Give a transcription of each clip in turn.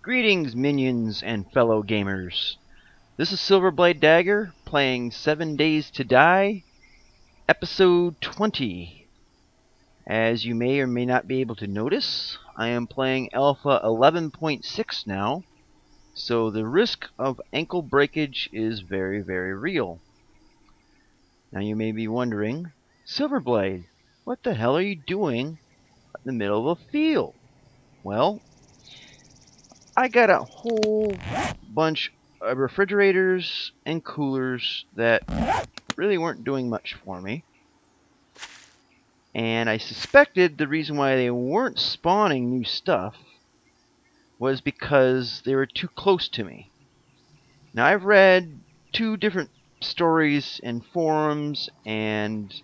Greetings, minions and fellow gamers. This is Silverblade Dagger playing 7 Days to Die, episode 20. As you may or may not be able to notice, I am playing Alpha 11.6 now, so the risk of ankle breakage is very, very real. Now you may be wondering, Silverblade, what the hell are you doing in the middle of a field? Well, I got a whole bunch of refrigerators and coolers that really weren't doing much for me. And I suspected the reason why they weren't spawning new stuff was because they were too close to me. Now, I've read 2 different stories in forums and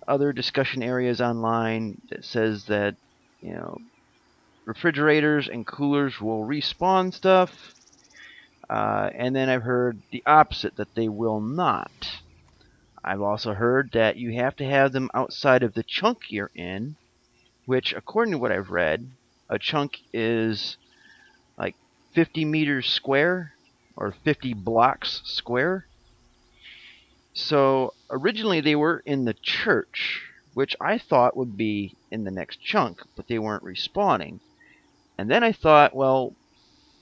other discussion areas online that says that, refrigerators and coolers will respawn stuff. And then I've heard the opposite, that they will not. I've also heard that you have to have them outside of the chunk you're in, which, according to what I've read, a chunk is like 50 meters square or 50 blocks square. So originally they were in the church, which I thought would be in the next chunk, but they weren't respawning. And then I thought, well,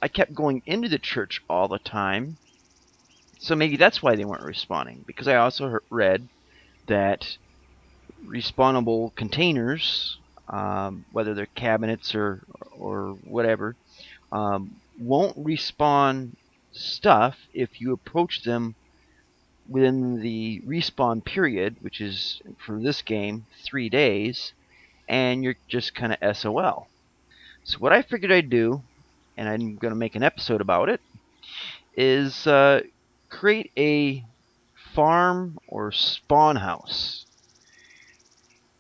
I kept going into the church all the time, so maybe that's why they weren't respawning, because I also read that respawnable containers, whether they're cabinets or whatever, won't respawn stuff if you approach them within the respawn period, which is, for this game, 3 days, and you're just kind of SOL. So what I figured I'd do, and I'm going to make an episode about it, is create a farm or spawn house.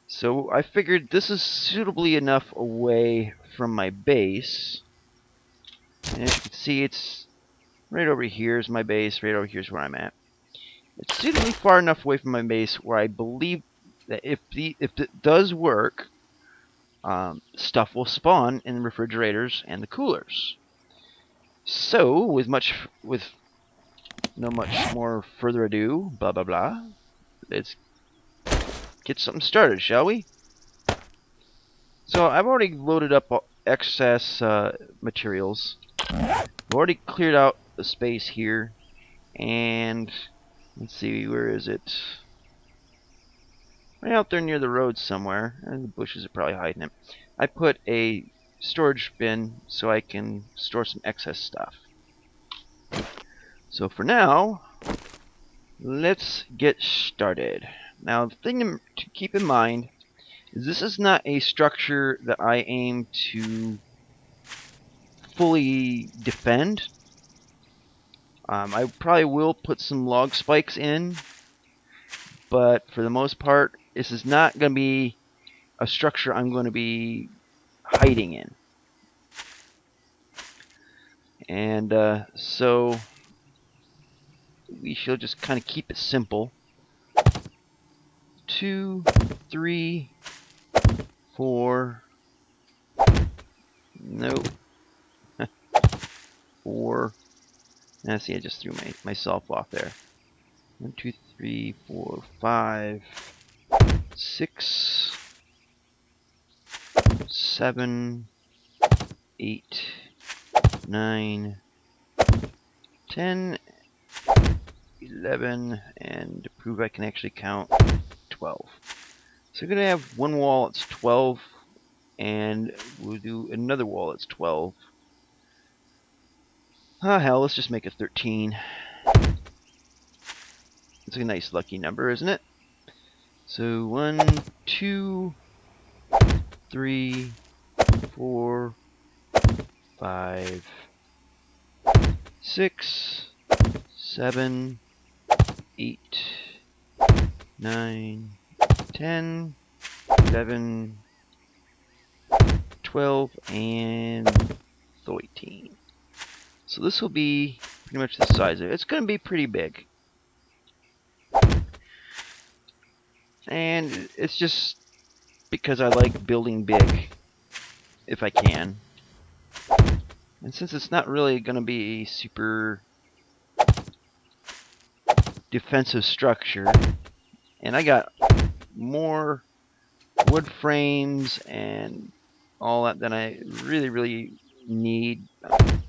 So I figured this is suitably enough away from my base. And as you can see, it's right over here is my base, right over here is where I'm at. It's suitably far enough away from my base where I believe that if it does work, stuff will spawn in the refrigerators and the coolers. So, with no much more further ado, blah blah blah, let's get something started, shall we? So I've already loaded up excess materials. I've already cleared out the space here, and let's see, where is it? Right out there near the road somewhere, and the bushes are probably hiding it. I put a storage bin so I can store some excess stuff. So for now, let's get started. Now, the thing to keep in mind is this is not a structure that I aim to fully defend. I probably will put some log spikes in, but for the most part, this is not going to be a structure I'm going to be hiding in. And so we shall just kind of keep it simple. 2, 3, 4. Nope. 4. Now see, I just threw myself off there. 1, 2, 3, 4, 5, 6, 7, 8, 9, 10, 11, and to prove I can actually count, 12. So we're going to have one wall that's 12, and we'll do another wall that's 12. Ah, hell, let's just make it 13. It's a nice lucky number, isn't it? So 1, 2, 3, 4, 5, 6, 7, 8, 9, 10, 11, 12, and 13. So this will be pretty much the size of it. It's going to be pretty big. And it's just because I like building big, if I can. And since it's not really going to be a super defensive structure, and I got more wood frames and all that than I really need,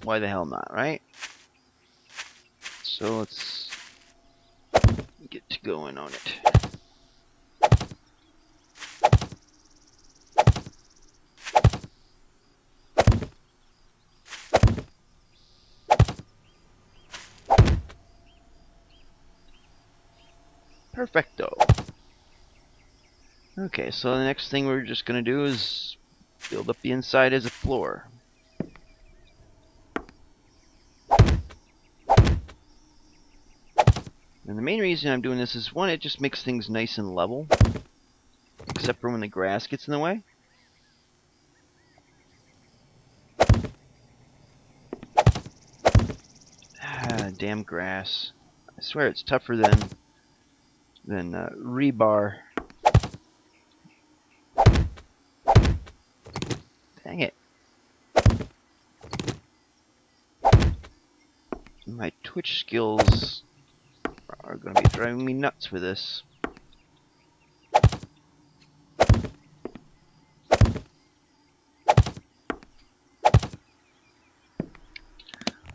why the hell not, right? So let's get to going on it. Perfecto. Okay, so the next thing we're just going to do is build up the inside as a floor. And the main reason I'm doing this is, one, it just makes things nice and level, except for when the grass gets in the way. Ah, damn grass. I swear it's tougher than rebar. Dang it. My Twitch skills are going to be driving me nuts with this.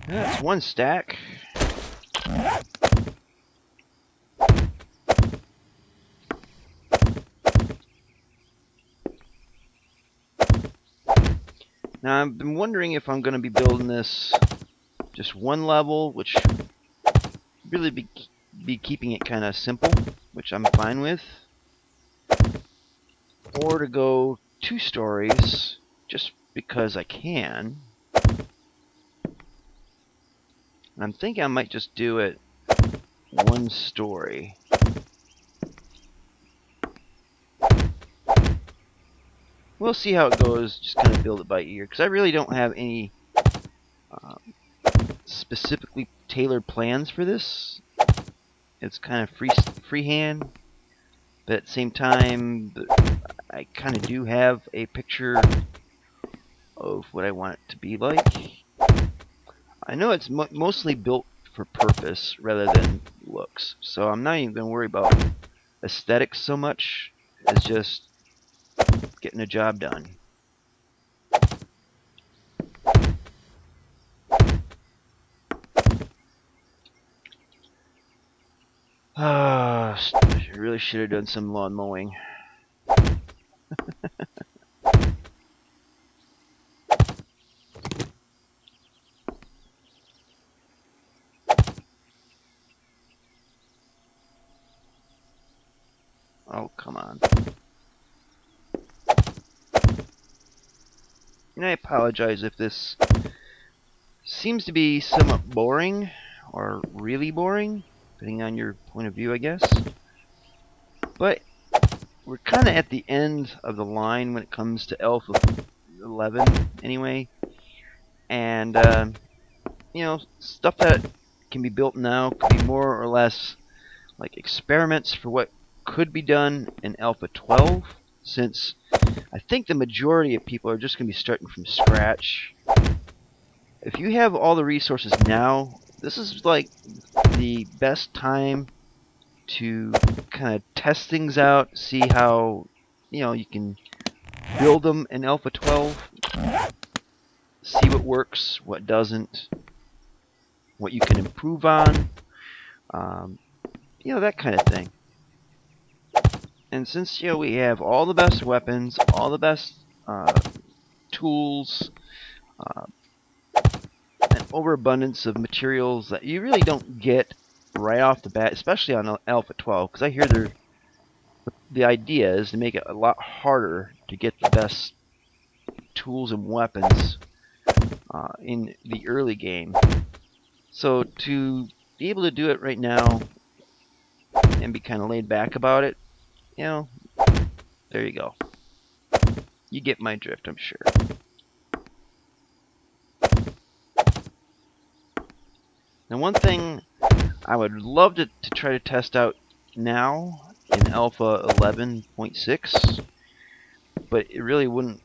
That's one stack. Now, I've been wondering if I'm going to be building this just one level, which really be keeping it kind of simple, which I'm fine with, or to go 2 stories just because I can. And I'm thinking I might just do it 1 story. We'll see how it goes, just kind of build it by ear, because I really don't have any specifically tailored plans for this. It's kind of freehand, but at the same time, I kind of do have a picture of what I want it to be like. I know it's mostly built for purpose rather than looks, so I'm not even going to worry about aesthetics so much as just getting a job done. I really should have done some lawn mowing. Oh, come on. And I apologize if this seems to be somewhat boring, or really boring, depending on your point of view, I guess. But we're kind of at the end of the line when it comes to Alpha 11, anyway. And, you know, stuff that can be built now could be more or less like experiments for what could be done in Alpha 12, since I think the majority of people are just going to be starting from scratch. If you have all the resources now, this is like the best time to kind of test things out, see how, you can build them in Alpha 12, see what works, what doesn't, what you can improve on, that kind of thing. And since, we have all the best weapons, all the best tools, an overabundance of materials that you really don't get right off the bat, especially on Alpha 12, because I hear the idea is to make it a lot harder to get the best tools and weapons in the early game. So to be able to do it right now and be kind of laid back about it, there you go. You get my drift, I'm sure. Now, one thing I would love to try to test out now in Alpha 11.6, but it really wouldn't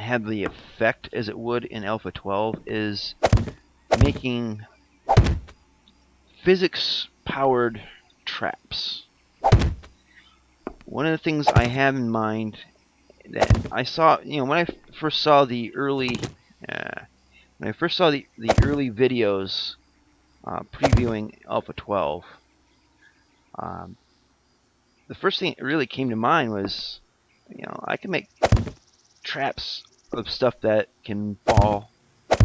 have the effect as it would in Alpha 12 is making physics-powered traps. One of the things I have in mind that I saw, when I first saw the early, videos previewing Alpha 12, the first thing that really came to mind was, I can make traps of stuff that can fall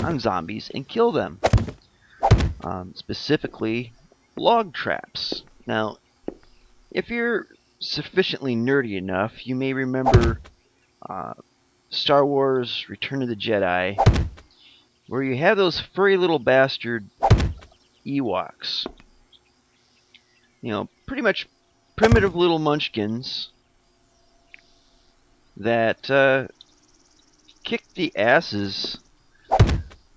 on zombies and kill them. Specifically, log traps. Now, if you're sufficiently nerdy enough, you may remember Star Wars Return of the Jedi, where you have those furry little bastard Ewoks. Pretty much primitive little munchkins that kicked the asses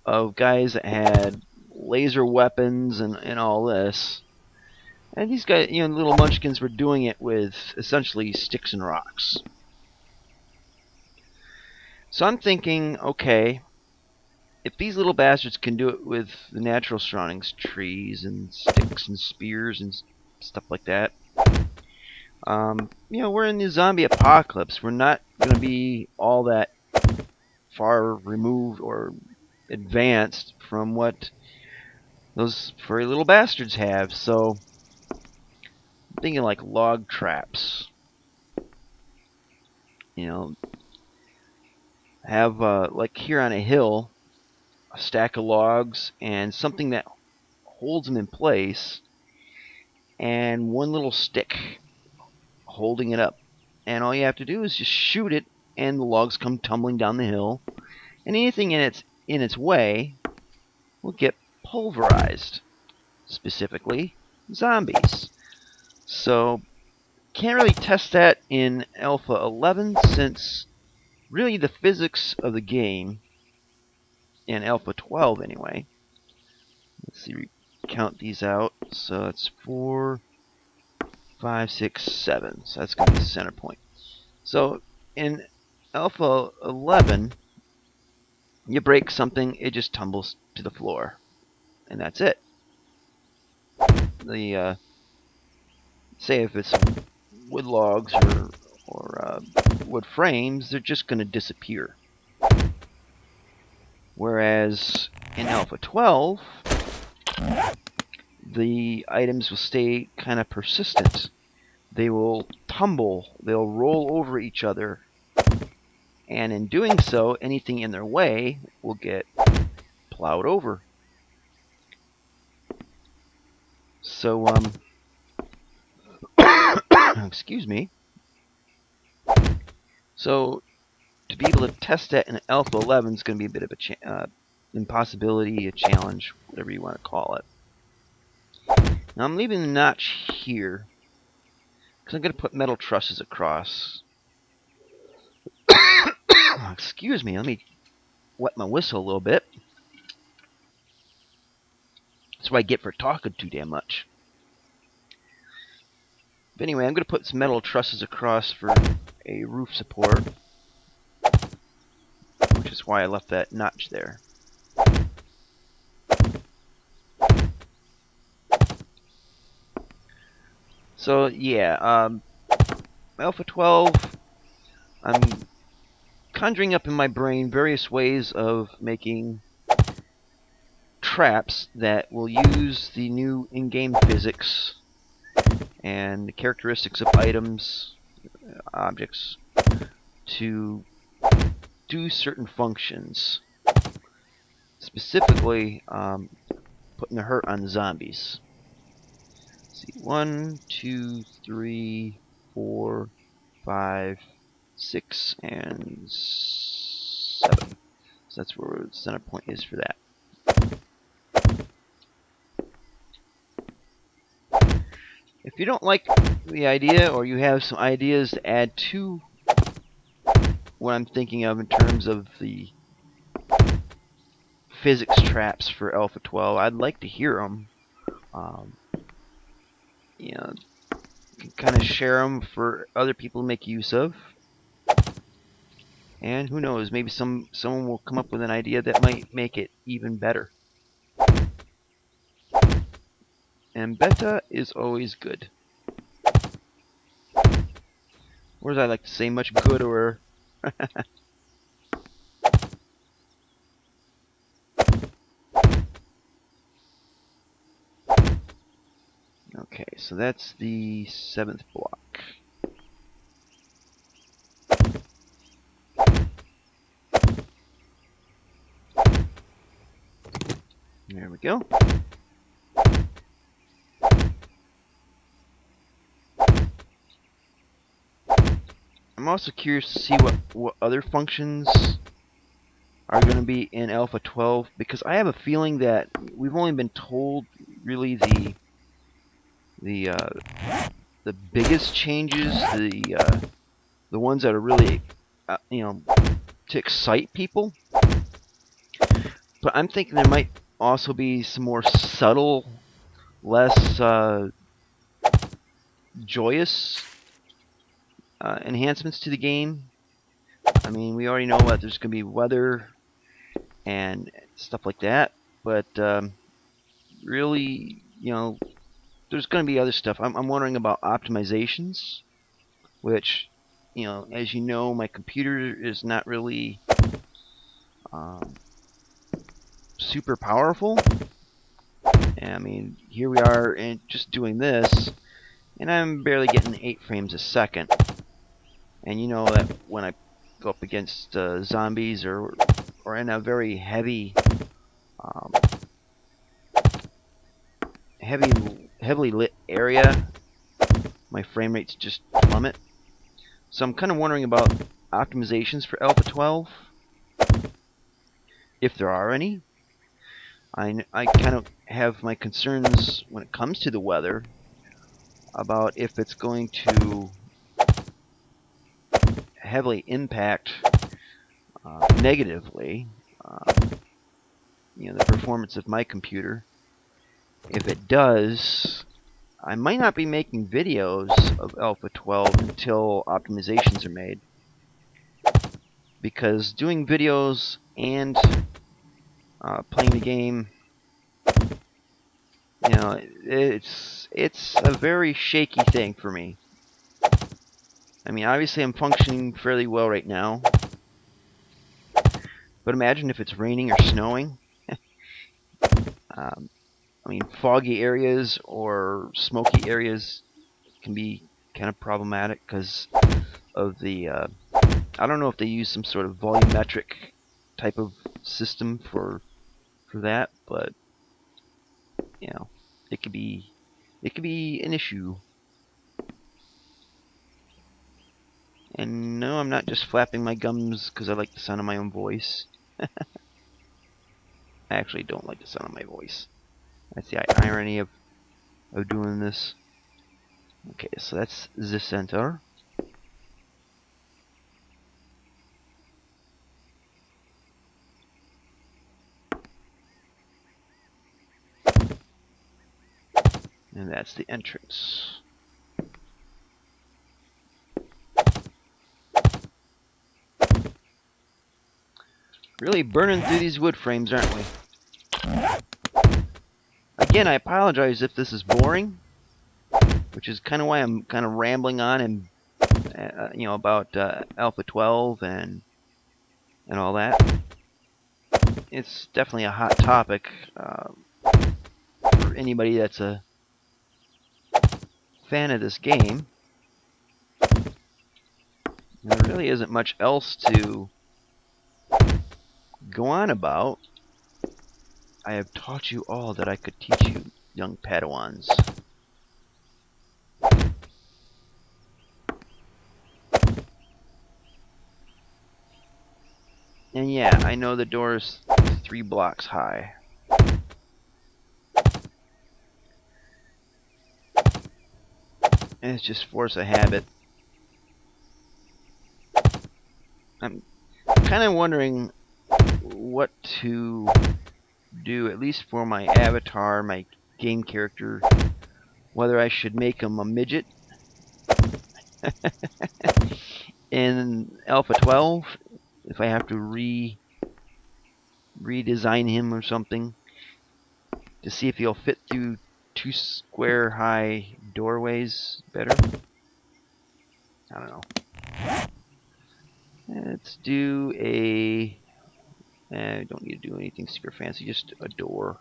of guys that had laser weapons and all this. And these guys, little munchkins were doing it with essentially sticks and rocks. So I'm thinking, okay, if these little bastards can do it with the natural surroundings, trees and sticks and spears and stuff like that, we're in the zombie apocalypse. We're not going to be all that far removed or advanced from what those furry little bastards have. So I'm thinking like log traps. Have like here on a hill, a stack of logs and something that holds them in place, and one little stick holding it up. And all you have to do is just shoot it, and the logs come tumbling down the hill, and anything in its way will get pulverized. Specifically, zombies. So, can't really test that in Alpha 11 since really the physics of the game, in Alpha 12 anyway. Let's see, count these out. So it's 4, 5, 6, 7. So that's going to be the center point. So in Alpha 11, you break something, it just tumbles to the floor. And that's it. Say if it's wood logs or wood frames, they're just going to disappear. Whereas in Alpha 12, the items will stay kind of persistent. They will tumble, they'll roll over each other, and in doing so, anything in their way will get plowed over. So, excuse me. So, to be able to test that in Alpha 11 is going to be a bit of a impossibility, a challenge, whatever you want to call it. Now, I'm leaving the notch here because I'm going to put metal trusses across. Excuse me, let me wet my whistle a little bit. That's what I get for talking too damn much. But anyway, I'm going to put some metal trusses across for a roof support, which is why I left that notch there. So yeah, Alpha 12, I'm conjuring up in my brain various ways of making traps that will use the new in-game physics and the characteristics of items, objects, to do certain functions. Specifically, putting the hurt on the zombies. Let's see, 1, 2, 3, 4, 5, 6, and 7. So that's where the center point is for that. If you don't like the idea, or you have some ideas to add to what I'm thinking of in terms of the physics traps for Alpha 12, I'd like to hear them. You know, kind of share them for other people to make use of. And who knows, maybe someone will come up with an idea that might make it even better. And beta is always good. Or as I like to say, much gooder. Okay, so that's the 7th block. There we go. I'm also curious to see what other functions are going to be in Alpha 12, because I have a feeling that we've only been told really the biggest changes, the ones that are really to excite people. But I'm thinking there might also be some more subtle, less joyous enhancements to the game. I mean, we already know that there's going to be weather and stuff like that, but really, there's going to be other stuff. I'm wondering about optimizations, which, as you know, my computer is not really um, super powerful. And, I mean, here we are and just doing this, and I'm barely getting 8 frames a second. And you know that when I go up against zombies or in a very heavily lit area, my frame rates just plummet. So I'm kind of wondering about optimizations for Alpha 12, if there are any. I kind of have my concerns when it comes to the weather about if it's going to heavily impact negatively the performance of my computer. If it does, I might not be making videos of Alpha 12 until optimizations are made, because doing videos and playing the game, it's a very shaky thing for me. I mean, obviously I'm functioning fairly well right now, but imagine if it's raining or snowing. I mean, foggy areas or smoky areas can be kind of problematic because of the I don't know if they use some sort of volumetric type of system for that, but it could be an issue. And no, I'm not just flapping my gums because I like the sound of my own voice. I actually don't like the sound of my voice. That's the irony of doing this. Okay, so that's the center. And that's the entrance. Really burning through these wood frames, aren't we? Again, I apologize if this is boring, which is kind of why I'm kind of rambling on and about Alpha 12 and all that. It's definitely a hot topic for anybody that's a fan of this game. And there really isn't much else to go on about. I have taught you all that I could teach you, young Padawans. And yeah, I know the door's 3 blocks high. And it's just force of habit. I'm kind of wondering what to do, at least for my avatar, my game character, whether I should make him a midget in Alpha 12 if I have to redesign him or something to see if he'll fit through 2 square high doorways better. I don't know. Let's do a... don't need to do anything super fancy, just a door.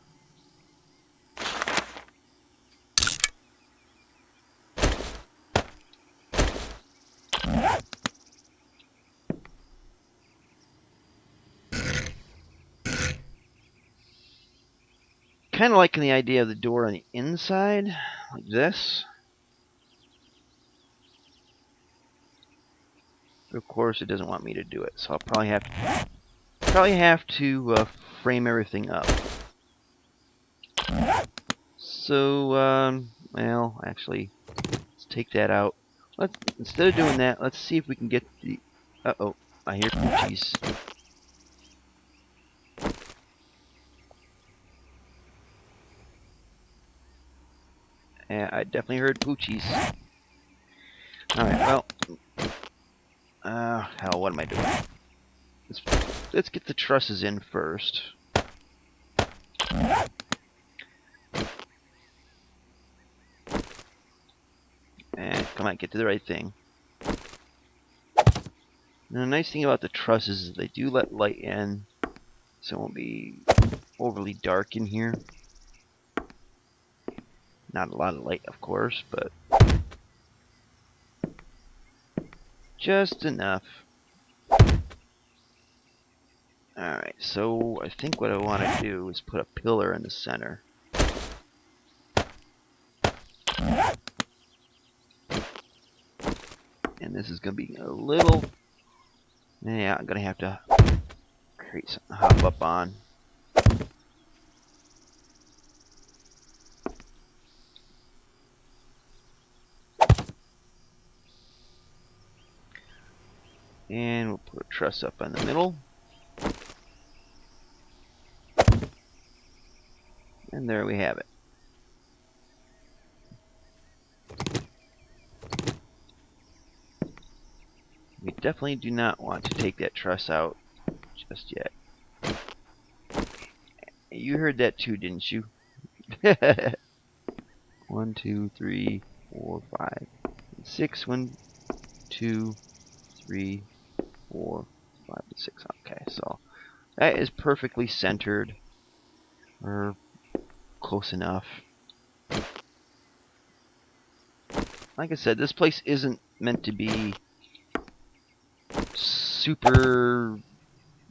Kind of liking the idea of the door on the inside, like this. But of course, it doesn't want me to do it, so I'll probably have to frame everything up. So, well, actually, let's take that out. Instead of doing that, let's see if we can get the... Uh-oh, I hear Poochies. Yeah, I definitely heard Poochies. Alright, well... hell, what am I doing? Let's get the trusses in first. And come on, get to the right thing. And the nice thing about the trusses is they do let light in, so it won't be overly dark in here. Not a lot of light, of course, but just enough. Alright, so I think what I want to do is put a pillar in the center. And this is going to be a little... Yeah, I'm going to have to create something to hop up on. And we'll put a truss up in the middle. And there we have it. We definitely do not want to take that truss out just yet. You heard that too, didn't you? 1, 2, 3, 4, 5, 6. 1, 2, 3, 4, 5, 6. Okay, so that is perfectly centered, or close enough. Like I said, this place isn't meant to be super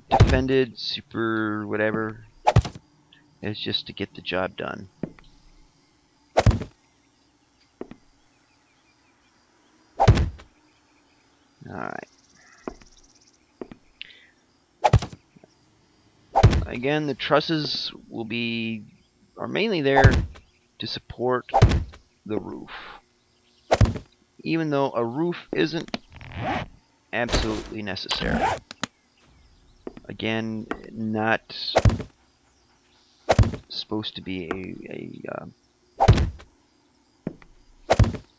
defended, super whatever. It's just to get the job done. Alright. Again, the trusses are mainly there to support the roof. Even though a roof isn't absolutely necessary. Again, not supposed to be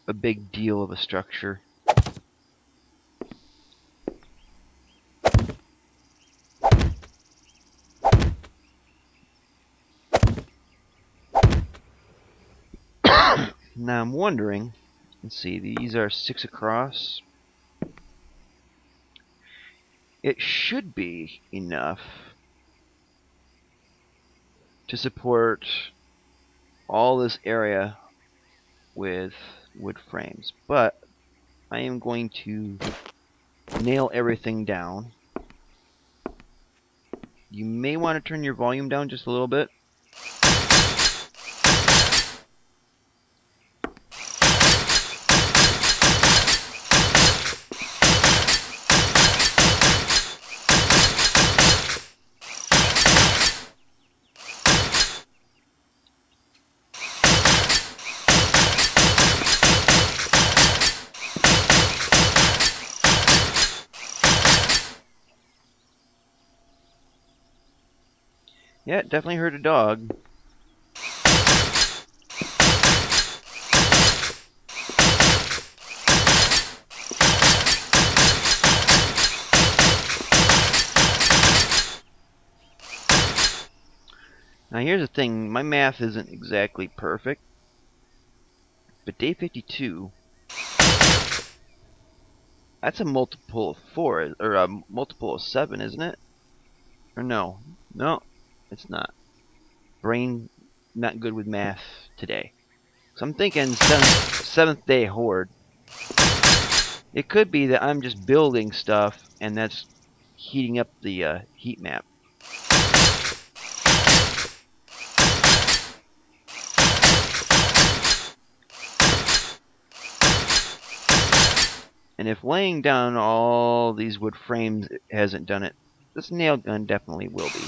a big deal of a structure. Now I'm wondering, let's see, these are 6 across. It should be enough to support all this area with wood frames, but I am going to nail everything down. You may want to turn your volume down just a little bit. Yeah, definitely heard a dog. Now here's the thing, my math isn't exactly perfect, but day 52, that's a multiple of 4, or a multiple of 7, isn't it? Or no? No, it's not. Brain not good with math today. So I'm thinking seventh day horde. It could be that I'm just building stuff and that's heating up the heat map. And if laying down all these wood frames hasn't done it, this nail gun definitely will be.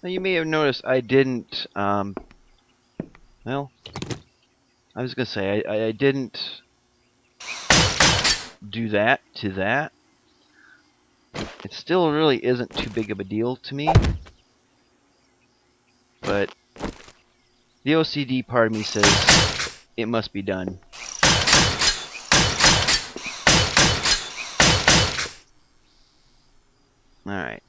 Now you may have noticed I didn't, well, I was going to say, I didn't do that to that. It still really isn't too big of a deal to me. But the OCD part of me says it must be done. Alright.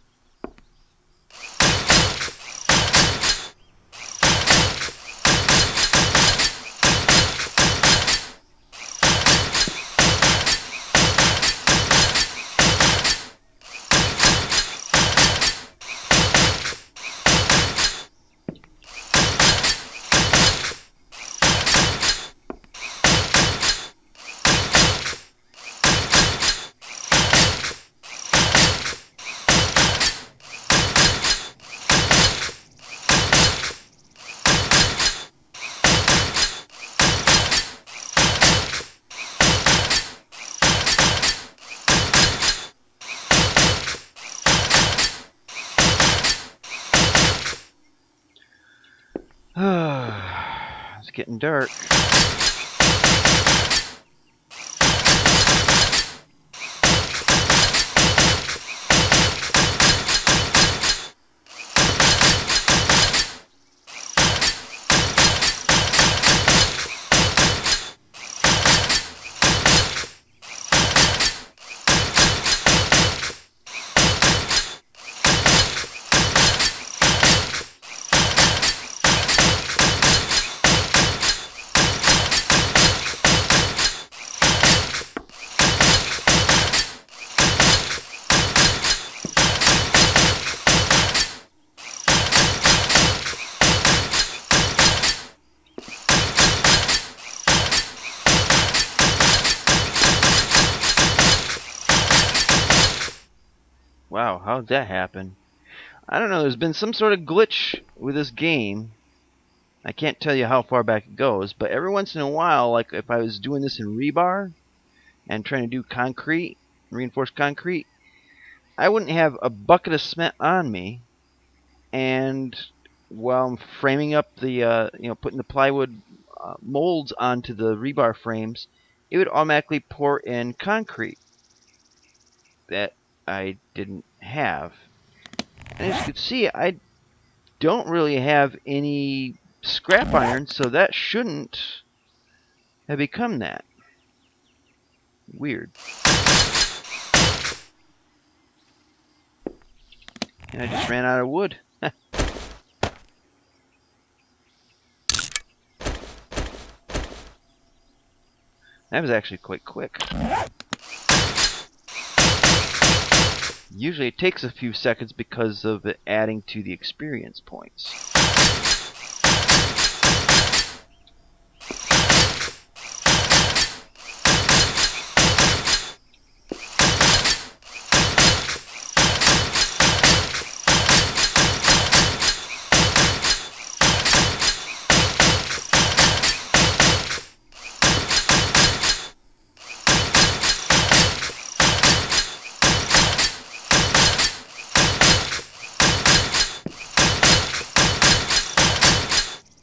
It's getting dark. Wow, how'd that happen? I don't know, there's been some sort of glitch with this game. I can't tell you how far back it goes, but every once in a while, like if I was doing this in rebar and trying to do concrete, reinforced concrete, I wouldn't have a bucket of cement on me, and while I'm framing up the, putting the plywood molds onto the rebar frames, it would automatically pour in concrete that I didn't have. And as you can see, I don't really have any scrap iron, so that shouldn't have become that. Weird. And I just ran out of wood. That was actually quite quick. Usually it takes a few seconds because of it adding to the experience points.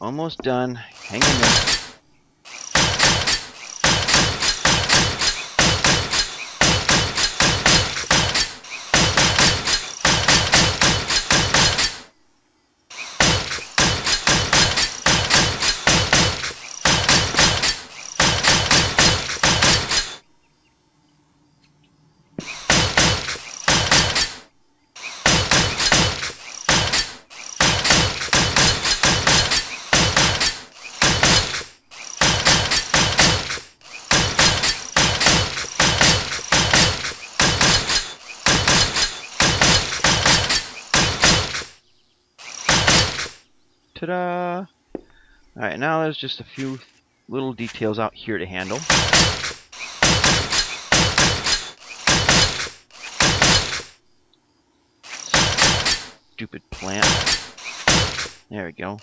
Almost done. Hang in there. Ta-da! Alright, now there's just a few little details out here to handle. Stupid plant. There we go.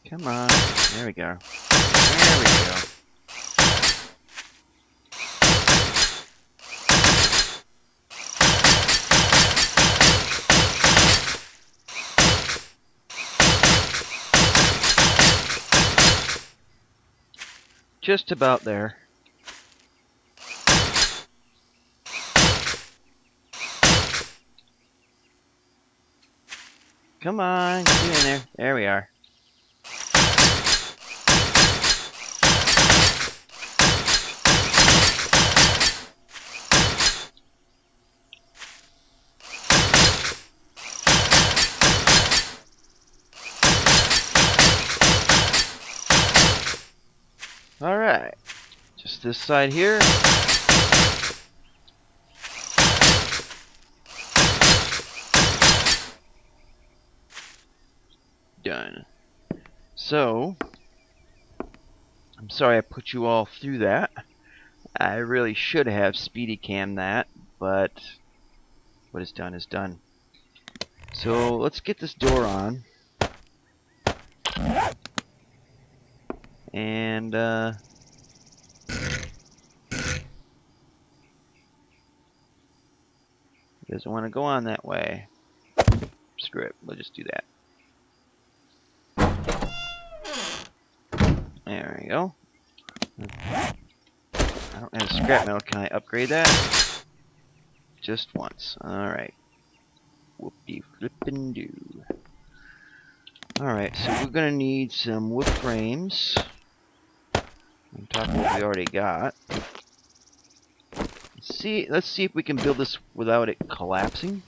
Come on. There we go. There we go. Just about there. Come on, get in there. There we are. Alright. Just this side here. Done. So, I'm sorry I put you all through that. I really should have speedy cam that, but what is done is done. So let's get this door on. And he doesn't want to go on that way. Screw it, we'll just do that. There we go. I don't have scrap metal. Can I upgrade that? Just once. Alright. Whoop-de flippin' do. Alright, so we're gonna need some wood frames on top of what we already got. Let's see if we can build this without it collapsing.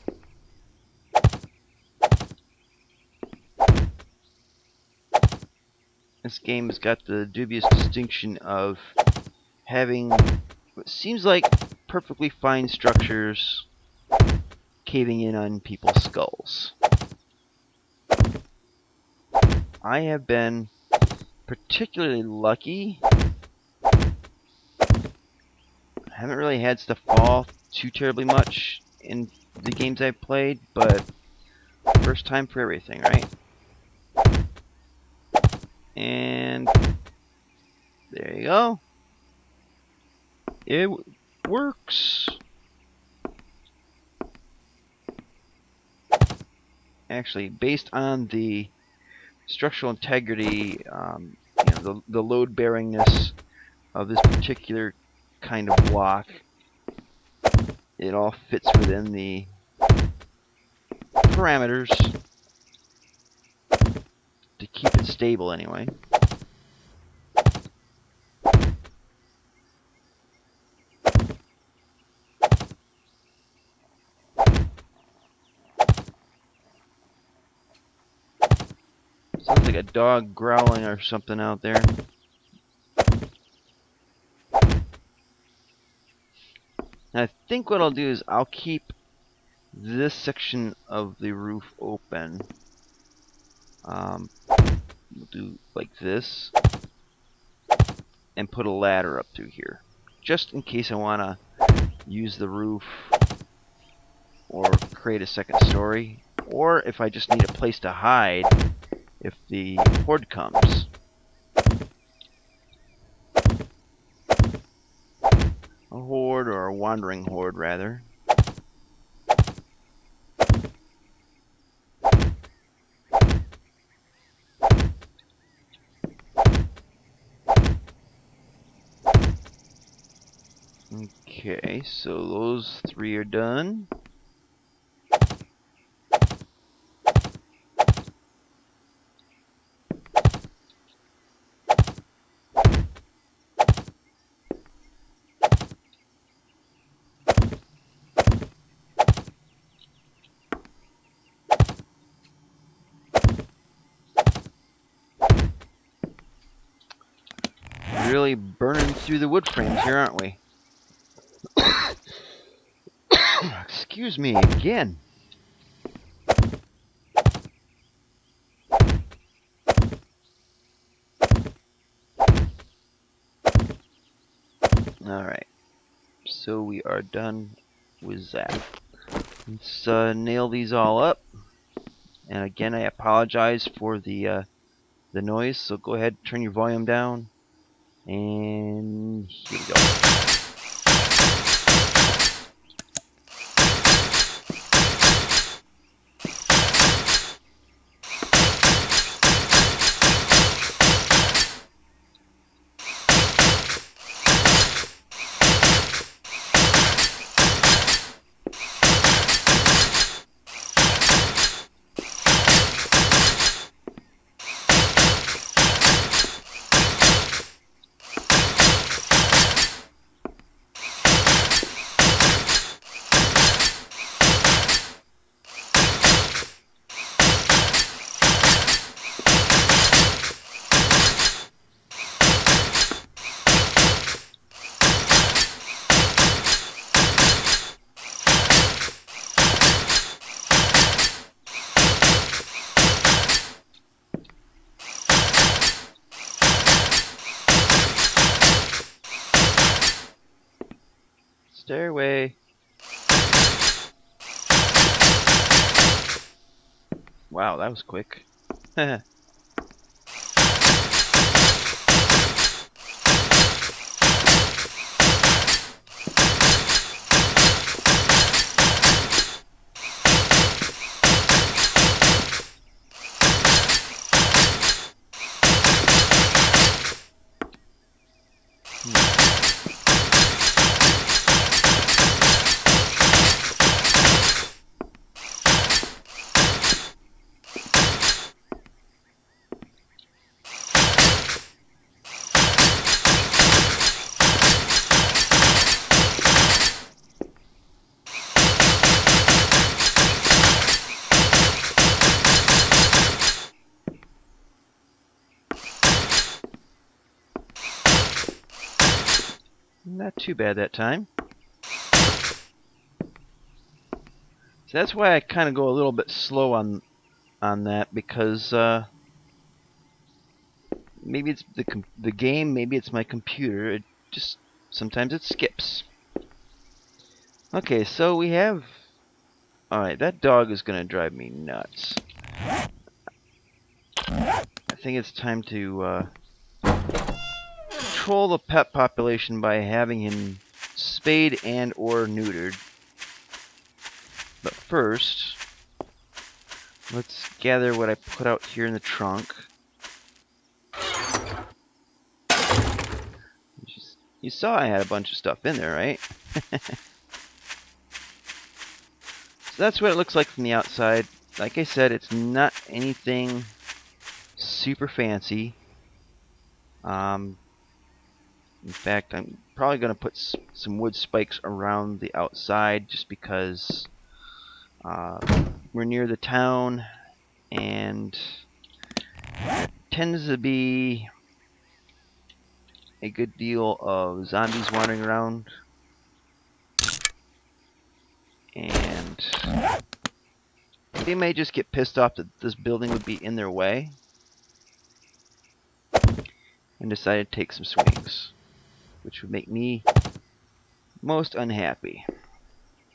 This game has got the dubious distinction of having what seems like perfectly fine structures caving in on people's skulls. I have been particularly lucky. I haven't really had stuff fall too terribly much in the games I've played, but first time for everything, right? And there you go. works. Actually, based on the structural integrity, the load bearingness of this particular kind of block, it all fits within the parameters to keep it stable anyway. Sounds like a dog growling or something out there. And I think what I'll do is I'll keep this section of the roof open. We'll do like this and put a ladder up through here, just in case I want to use the roof or create a second story, or if I just need a place to hide if the horde comes. A horde, or a wandering horde rather. Okay, so those three are done. Really burning through the wood frames here, aren't we? Excuse me again. Alright, so we are done with that. Let's nail these all up. And again, I apologize for the noise, so go ahead and turn your volume down. And here we go. Stairway. Wow, that was quick. Not too bad that time. So that's why I kind of go a little bit slow on that, because maybe it's the game, maybe it's my computer. It just sometimes it skips. Okay, so we have. All right, that dog is gonna drive me nuts. I think it's time to control the pet population by having him spayed and or neutered. But first, let's gather what I put out here in the trunk. You saw I had a bunch of stuff in there, right? So that's what it looks like from the outside. Like I said, it's not anything super fancy. In fact, I'm probably going to put some wood spikes around the outside just because we're near the town and tends to be a good deal of zombies wandering around. And they may just get pissed off that this building would be in their way and decide to take some swings, which would make me most unhappy.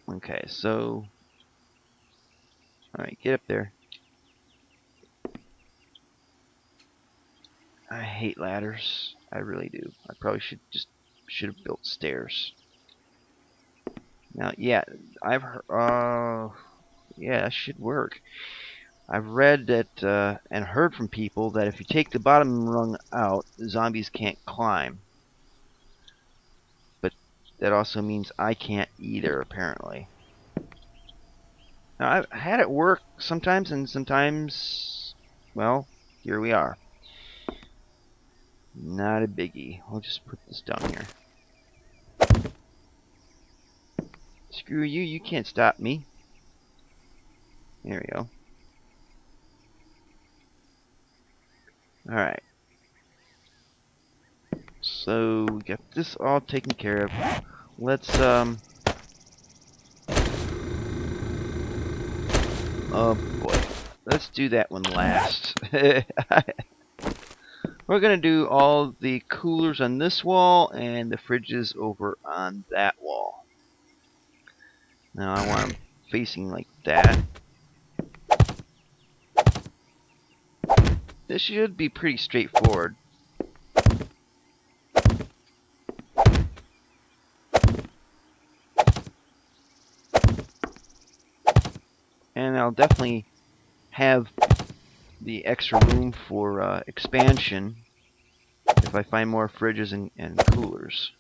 Okay, so... Alright, get up there. I hate ladders. I really do. I probably should have built stairs. Now, yeah, I've heard... yeah, that should work. I've read that and heard from people that if you take the bottom rung out, the zombies can't climb. But that also means I can't either, apparently. Now, I've had it work sometimes, and sometimes, well, here we are. Not a biggie. I'll just put this down here. Screw you, you can't stop me. There we go. Alright. So, we got this all taken care of. Let's, oh boy. Let's do that one last. We're going to do all the coolers on this wall and the fridges over on that wall. Now I want them facing like that. This should be pretty straightforward. And I'll definitely have the extra room for expansion if I find more fridges and coolers.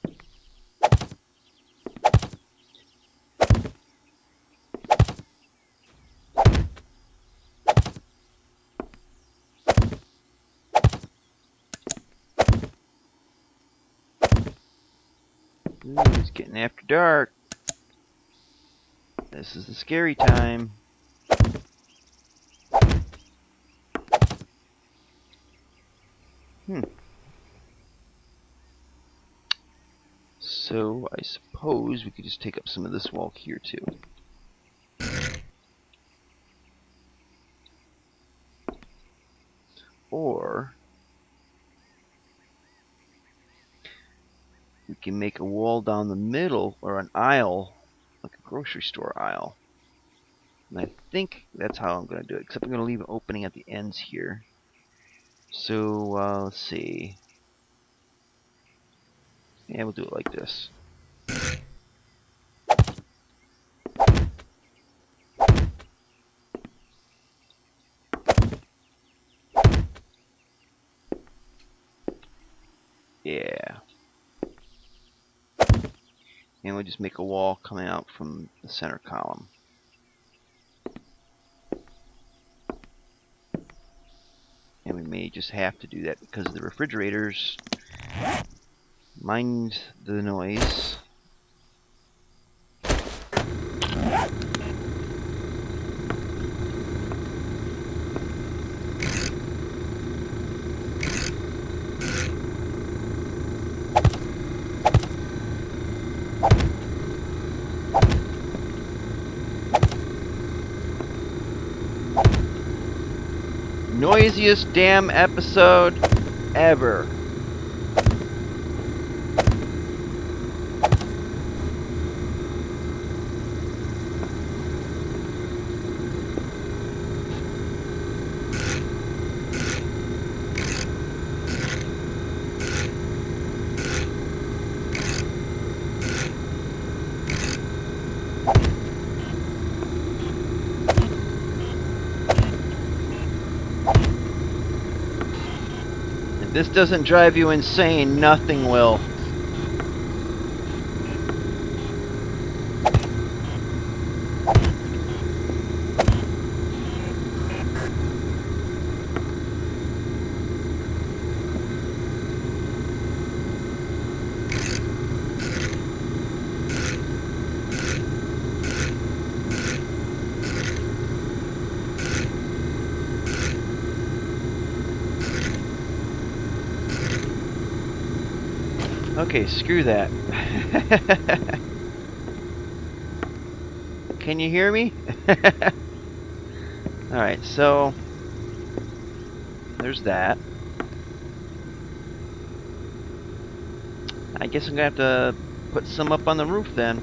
Ooh, it's getting after dark. This is the scary time. So I suppose we could just take up some of this wall here too. Or we can make a wall down the middle, or an aisle, like a grocery store aisle. And I think that's how I'm going to do it, except I'm going to leave an opening at the ends here. So, let's see. Yeah, we'll do it like this. Yeah. And we'll just make a wall coming out from the center column. And we may just have to do that because the refrigerators mind the noise. Noisiest damn episode ever. this doesn't drive you insane, nothing will. Okay, screw that. Can you hear me? Alright, so there's that. I guess I'm gonna have to put some up on the roof then.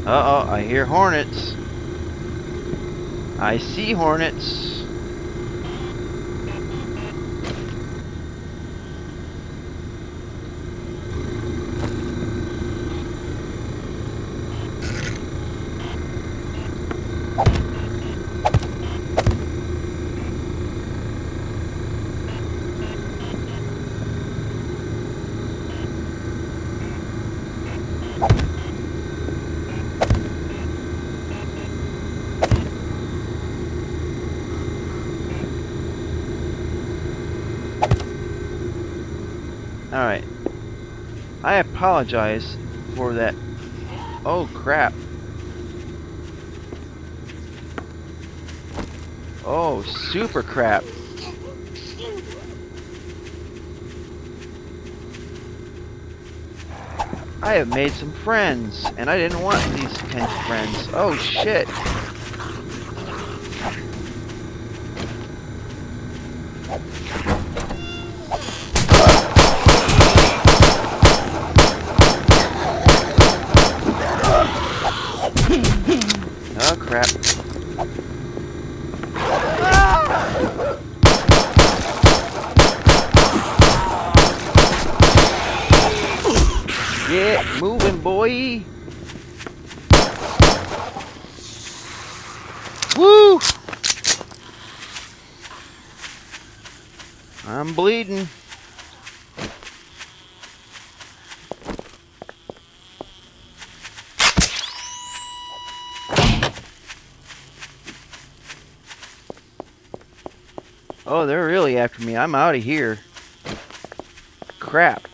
Uh-oh, I hear hornets. I see hornets. Alright. I apologize for that. Oh, crap. Oh, super crap. I have made some friends, and I didn't want these kind of friends. Oh, shit. Oh, crap. Get moving, boy. Woo! I'm bleeding. Oh, they're really after me. I'm out of here. Crap.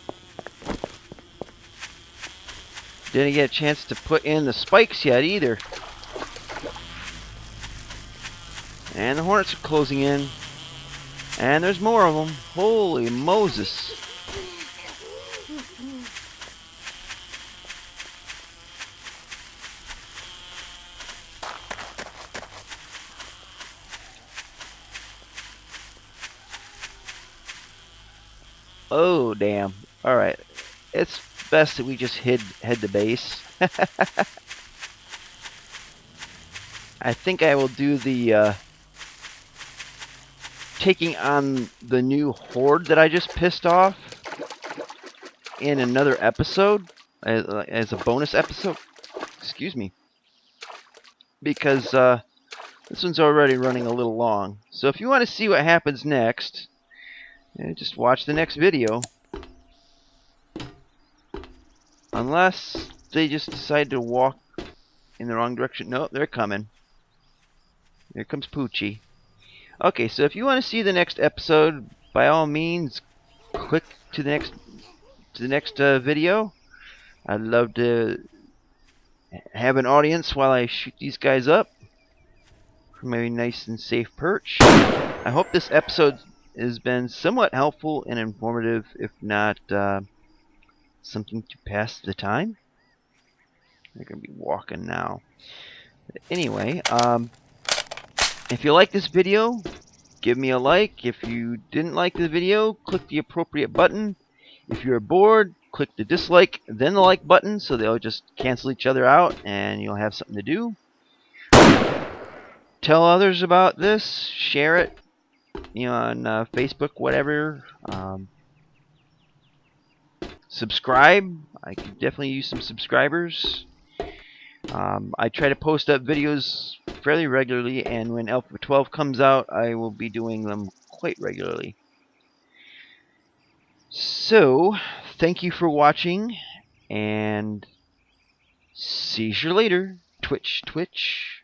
Didn't get a chance to put in the spikes yet either. And the hornets are closing in. And there's more of them. Holy Moses. Oh, damn. Alright. It's best that we just head to base. I think I will do the taking on the new horde that I just pissed off in another episode as a bonus episode. Excuse me. Because this one's already running a little long. So if you want to see what happens next, just watch the next video. Unless they just decide to walk in the wrong direction. No, they're coming. Here comes Poochie. Okay, so if you want to see the next episode, by all means, click to the next video. I'd love to have an audience while I shoot these guys up from a nice and safe perch. I hope this episode has been somewhat helpful and informative, if not something to pass the time. They're going to be walking now. But anyway, if you like this video, give me a like. If you didn't like the video, click the appropriate button. If you're bored, click the dislike, then the like button, so they'll just cancel each other out and you'll have something to do. Tell others about this. Share it, on Facebook, whatever. Subscribe. I could definitely use some subscribers. I try to post up videos fairly regularly, and when Alpha 12 comes out, I will be doing them quite regularly. So, thank you for watching, and see you later. Twitch, Twitch.